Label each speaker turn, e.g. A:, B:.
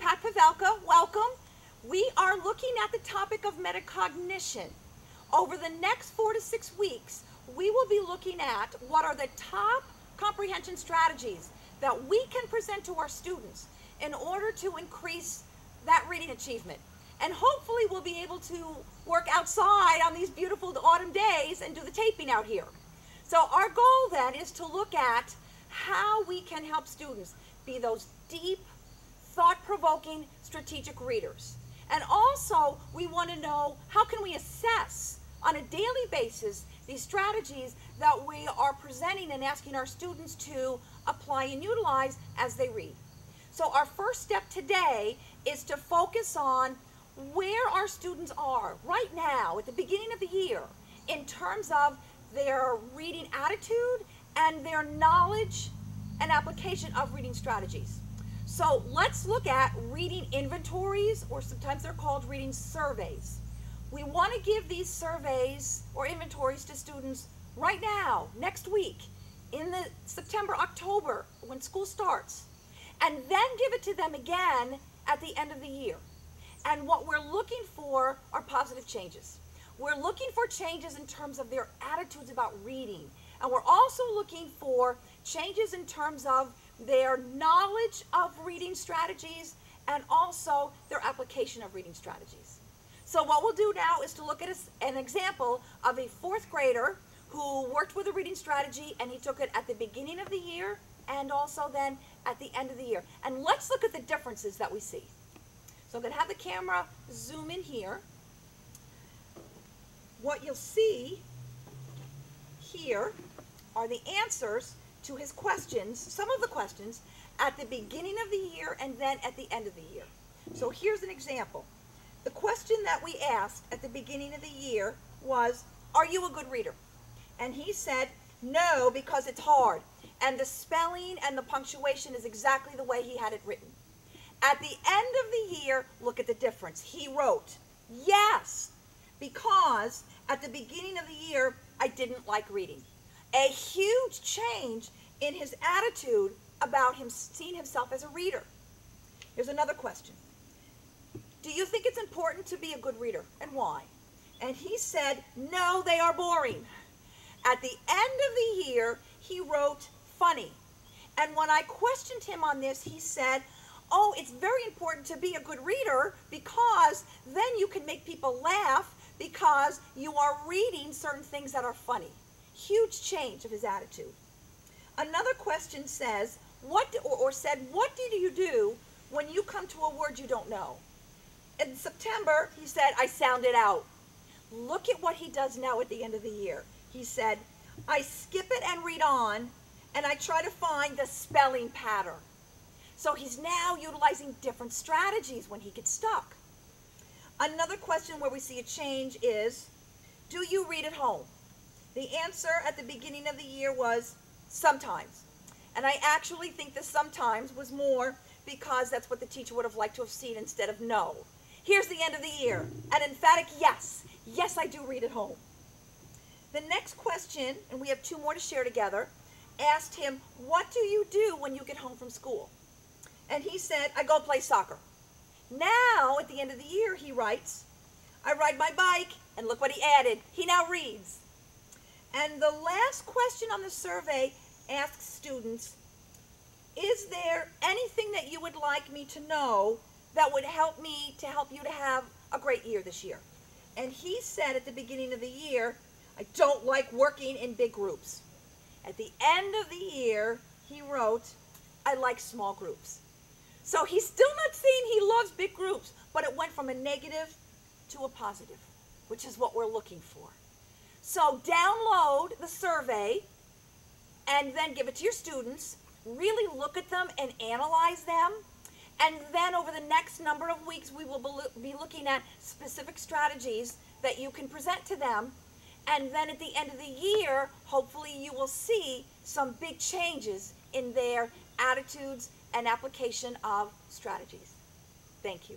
A: Pat Pavelka. Welcome. We are looking at the topic of metacognition. Over the next 4 to 6 weeks, we will be looking at what are the top comprehension strategies that we can present to our students in order to increase that reading achievement. And hopefully we'll be able to work outside on these beautiful autumn days and do the taping out here. So our goal then is to look at how we can help students be those deep, thought-provoking, strategic readers. And also, we want to know how can we assess on a daily basis these strategies that we are presenting and asking our students to apply and utilize as they read. So our first step today is to focus on where our students are right now at the beginning of the year in terms of their reading attitude and their knowledge and application of reading strategies. So let's look at reading inventories, or sometimes they're called reading surveys. We want to give these surveys or inventories to students right now, next week, in the September, October, when school starts, and then give it to them again at the end of the year. And what we're looking for are positive changes. We're looking for changes in terms of their attitudes about reading. And we're also looking for changes in terms of their knowledge of reading strategies and also their application of reading strategies. So what we'll do now is to look at an example of a 4th grader who worked with a reading strategy, and he took it at the beginning of the year and also then at the end of the year. And let's look at the differences that we see. So I'm going to have the camera zoom in here. What you'll see here are the answers to his questions, some of the questions, at the beginning of the year and then at the end of the year. So here's an example. The question that we asked at the beginning of the year was, are you a good reader? And he said, no, because it's hard. And the spelling and the punctuation is exactly the way he had it written. At the end of the year, look at the difference. He wrote, yes, because at the beginning of the year, I didn't like reading. A huge change in his attitude about him seeing himself as a reader. Here's another question. Do you think it's important to be a good reader, and why? And he said, no, they are boring. At the end of the year, he wrote funny. And when I questioned him on this, he said, oh, it's very important to be a good reader because then you can make people laugh because you are reading certain things that are funny. Huge change of his attitude. Another question says, what did you do when you come to a word you don't know? In September, he said, I sound it out. Look at what he does now at the end of the year. He said, I skip it and read on, and I try to find the spelling pattern. So he's now utilizing different strategies when he gets stuck. Another question where we see a change is, do you read at home? The answer at the beginning of the year was sometimes. And I actually think the sometimes was more because that's what the teacher would have liked to have seen instead of no. Here's the end of the year, an emphatic yes. Yes, I do read at home. The next question, and we have 2 more to share together, asked him, what do you do when you get home from school? And he said, I go play soccer. Now, at the end of the year, he writes, I ride my bike, and look what he added. He now reads. And the last question on the survey asks students, is there anything that you would like me to know that would help me to help you to have a great year this year? And he said at the beginning of the year, I don't like working in big groups. At the end of the year, he wrote, I like small groups. So he's still not saying he loves big groups, but it went from a negative to a positive, which is what we're looking for. So download the survey and then give it to your students. Really look at them and analyze them. And then over the next number of weeks, we will be looking at specific strategies that you can present to them. And then at the end of the year, hopefully you will see some big changes in their attitudes and application of strategies. Thank you.